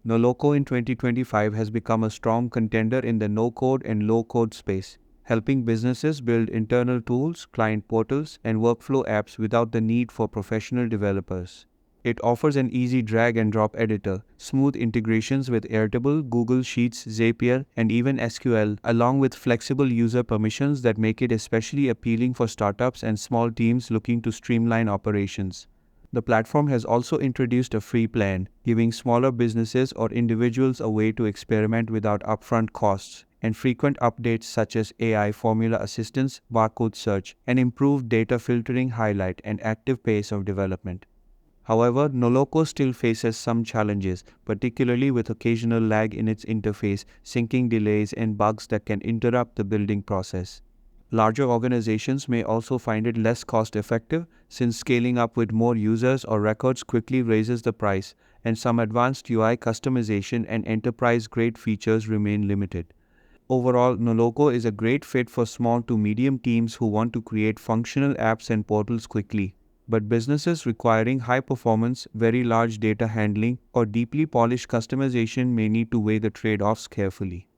Noloco in 2025 has become a strong contender in the no-code and low-code space, helping businesses build internal tools, client portals, and workflow apps without the need for professional developers. It offers an easy drag-and-drop editor, smooth integrations with Airtable, Google Sheets, Zapier, and even SQL, along with flexible user permissions that make it especially appealing for startups and small teams looking to streamline operations. The platform has also introduced a free plan, giving smaller businesses or individuals a way to experiment without upfront costs, and frequent updates such as AI formula assistance, barcode search, and improved data filtering highlight an active pace of development. However, Noloco still faces some challenges, particularly with occasional lag in its interface, syncing delays, and bugs that can interrupt the building process. Larger organizations may also find it less cost-effective since scaling up with more users or records quickly raises the price, and some advanced UI customization and enterprise-grade features remain limited. Overall, Noloco is a great fit for small to medium teams who want to create functional apps and portals quickly. But businesses requiring high performance, very large data handling, or deeply polished customization may need to weigh the trade-offs carefully.